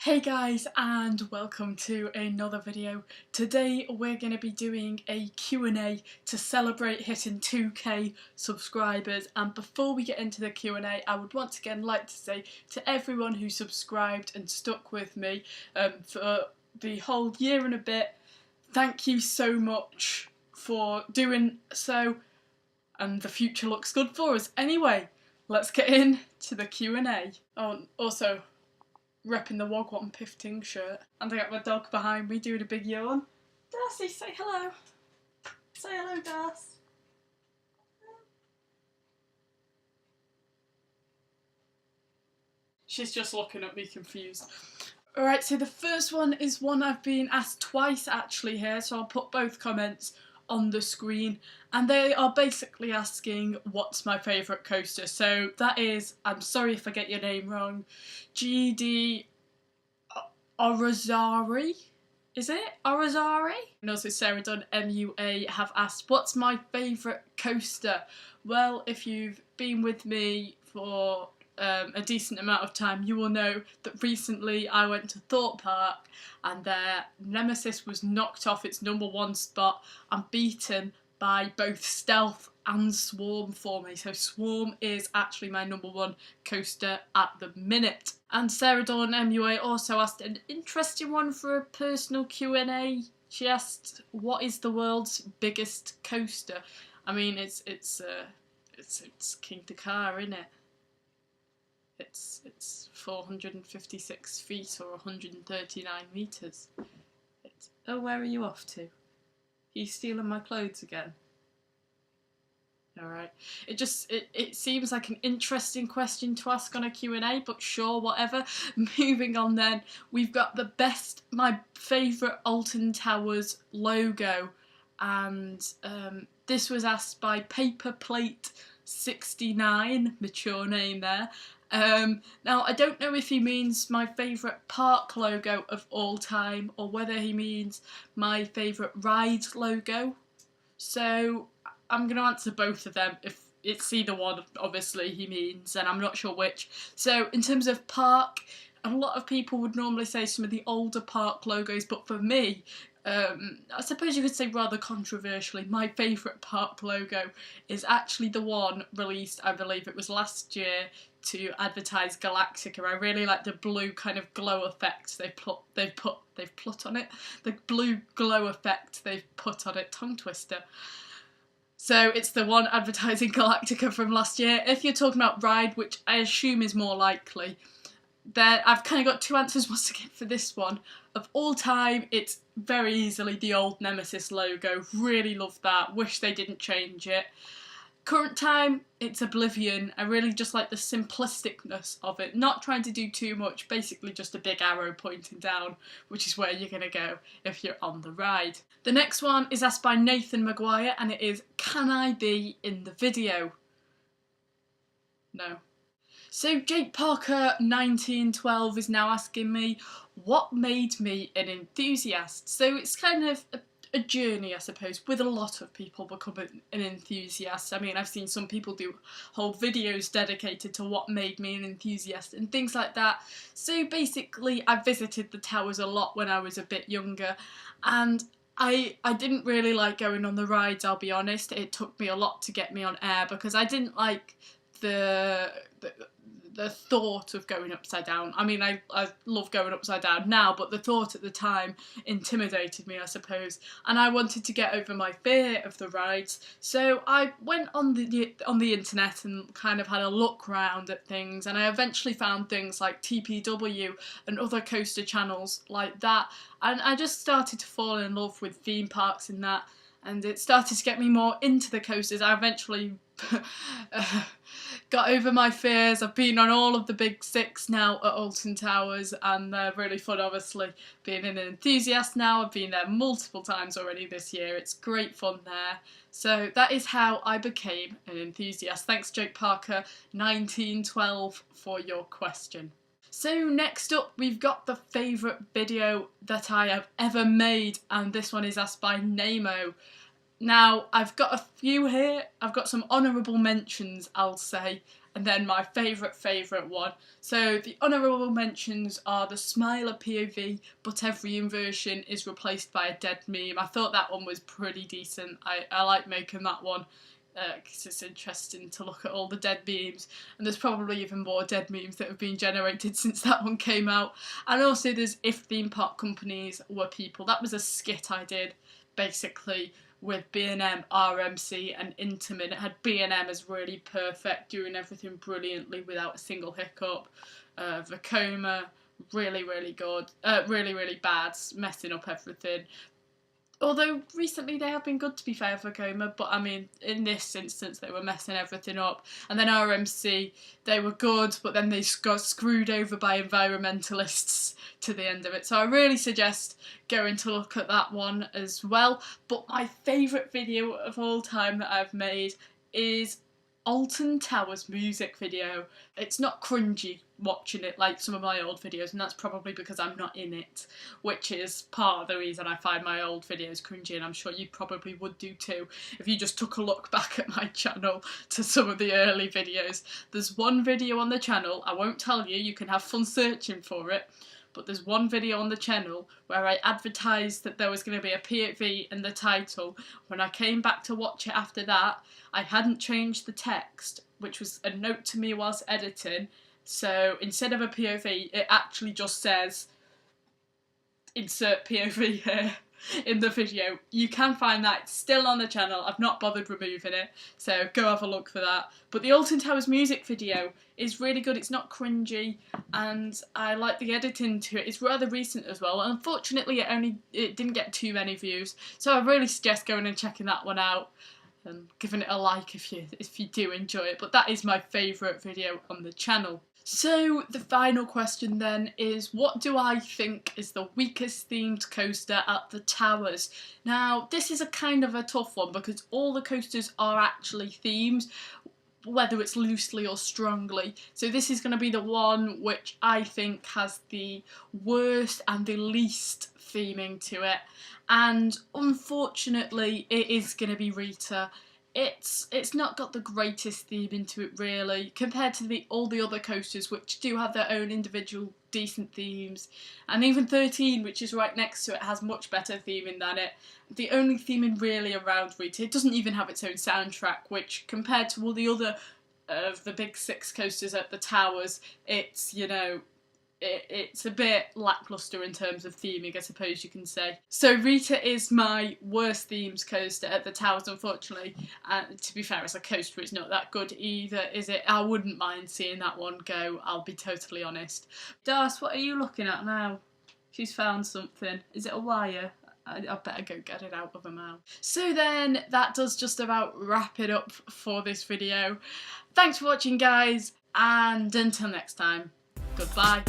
Hey guys, and welcome to another video. Today we're going to be doing a Q&A to celebrate hitting 2k subscribers, and before we get into the Q&A I would once again like to say to everyone who subscribed and stuck with me for the whole year and a bit, thank you so much for doing so, and the future looks good for us. Anyway, let's get into the Q&A. Oh, also, repping the Wagwan Pifting shirt. And I got my dog behind me doing a big yawn. Darcy, say hello. Say hello, Darcy. She's just looking at me confused. Alright, so the first one is one I've been asked twice actually here, so I'll put both comments on the screen, and they are basically asking what's my favourite coaster. So that is, I'm sorry if I get your name wrong, GD Orazari, is it? Orazari? And also Sarah Dunn MUA have asked, what's my favourite coaster? Well, if you've been with me for a decent amount of time, you will know that recently I went to Thorpe Park and their Nemesis was knocked off its #1 spot and beaten by both Stealth and Swarm for me. So Swarm is actually my #1 coaster at the minute. And Sarah Dawn MUA also asked an interesting one for a personal Q&A. She asked, what is the world's biggest coaster? I mean, it's King Dakar, isn't it? It's 456 feet or 139 metres. Oh, where are you off to? Are you stealing my clothes again? Alright. It seems like an interesting question to ask on a Q&A, but sure, whatever. Moving on then, we've got my favourite Alton Towers logo, and this was asked by Paperplate69, mature name there. Now, I don't know if he means my favourite park logo of all time or whether he means my favourite ride logo. So I'm going to answer both of them. If it's either one, obviously, he means, and I'm not sure which. So in terms of park, a lot of people would normally say some of the older park logos, but for me, I suppose you could say rather controversially, my favourite park logo is actually the one released, I believe it was last year, to advertise Galactica. I really like the blue kind of glow effect they've put on it. The blue glow effect they've put on it. Tongue twister. So it's the one advertising Galactica from last year. If you're talking about ride, which I assume is more likely, then I've kind of got two answers once again for this one. Of all time, it's very easily the old Nemesis logo. Really love that. Wish they didn't change it. Current time, it's Oblivion. I really just like the simplisticness of it. Not trying to do too much, basically just a big arrow pointing down, which is where you're going to go if you're on the ride. The next one is asked by Nathan Maguire, and it is, can I be in the video? No. So Jake Parker 1912 is now asking me, what made me an enthusiast? So it's kind of a journey, I suppose, with a lot of people becoming an enthusiast. I mean, I've seen some people do whole videos dedicated to what made me an enthusiast and things like that. So basically, I visited the towers a lot when I was a bit younger, and I didn't really like going on the rides, I'll be honest. It took me a lot to get me on air because I didn't like the thought of going upside down. I mean, I love going upside down now, but the thought at the time intimidated me, I suppose, and I wanted to get over my fear of the rides. So I went on the internet and kind of had a look round at things, and I eventually found things like TPW and other coaster channels like that, and I just started to fall in love with theme parks and that, and it started to get me more into the coasters. I eventually got over my fears. I've been on all of the big 6 now at Alton Towers, and they're really fun, obviously. Being an enthusiast now, I've been there multiple times already this year. It's great fun there. So that is how I became an enthusiast. Thanks, Jake Parker 1912, for your question. So next up, we've got the favourite video that I have ever made, and this one is asked by Nemo. Now, I've got a few here. I've got some honourable mentions, I'll say, and then my favourite one. So the honourable mentions are the Smiler POV, but every inversion is replaced by a dead meme. I thought that one was pretty decent. I like making that one because it's interesting to look at all the dead memes, and there's probably even more dead memes that have been generated since that one came out. And also there's If Theme Park Companies Were People. That was a skit I did basically with B&M, RMC and Intamin. It had B&M as really perfect, doing everything brilliantly without a single hiccup. Vekoma, really good. Really bad, messing up everything. Although recently they have been good, to be fair, for Vekoma, but I mean, in this instance they were messing everything up. And then RMC, they were good, but then they got screwed over by environmentalists to the end of it. So I really suggest going to look at that one as well. But my favourite video of all time that I've made is Alton Towers music video. It's not cringy watching it like some of my old videos, and that's probably because I'm not in it, which is part of the reason I find my old videos cringy, and I'm sure you probably would do too if you just took a look back at my channel to some of the early videos. There's one video on the channel, I won't tell you, you can have fun searching for it, but there's one video on the channel where I advertised that there was going to be a POV in the title. When I came back to watch it after that, I hadn't changed the text, which was a note to me whilst editing. So instead of a POV, it actually just says insert POV here in the video. You can find that, it's still on the channel. I've not bothered removing it, so go have a look for that. But the Alton Towers music video is really good. It's not cringy, and I like the editing to it. It's rather recent as well. Unfortunately, it didn't get too many views, so I really suggest going and checking that one out and giving it a like if you do enjoy it. But that is my favourite video on the channel. So the final question then is, what do I think is the weakest themed coaster at the Towers? Now, this is a kind of a tough one because all the coasters are actually themed, whether it's loosely or strongly. So this is going to be the one which I think has the worst and the least theming to it. And unfortunately, it is going to be Rita. It's not got the greatest theme into it really, compared to all the other coasters which do have their own individual decent themes. And even 13, which is right next to it, has much better theming than it. The only theming really around Rita, it doesn't even have its own soundtrack, which compared to all the other of the big 6 coasters at the Towers, it's, you know, it's a bit lacklustre in terms of theming, I suppose you can say. So Rita is my worst themes coaster at the Towers, unfortunately. And to be fair, as a coaster, it's not that good either, is it? I wouldn't mind seeing that one go, I'll be totally honest. Das, what are you looking at now? She's found something. Is it a wire? I better go get it out of her mouth. So then, that does just about wrap it up for this video. Thanks for watching, guys, and until next time, goodbye.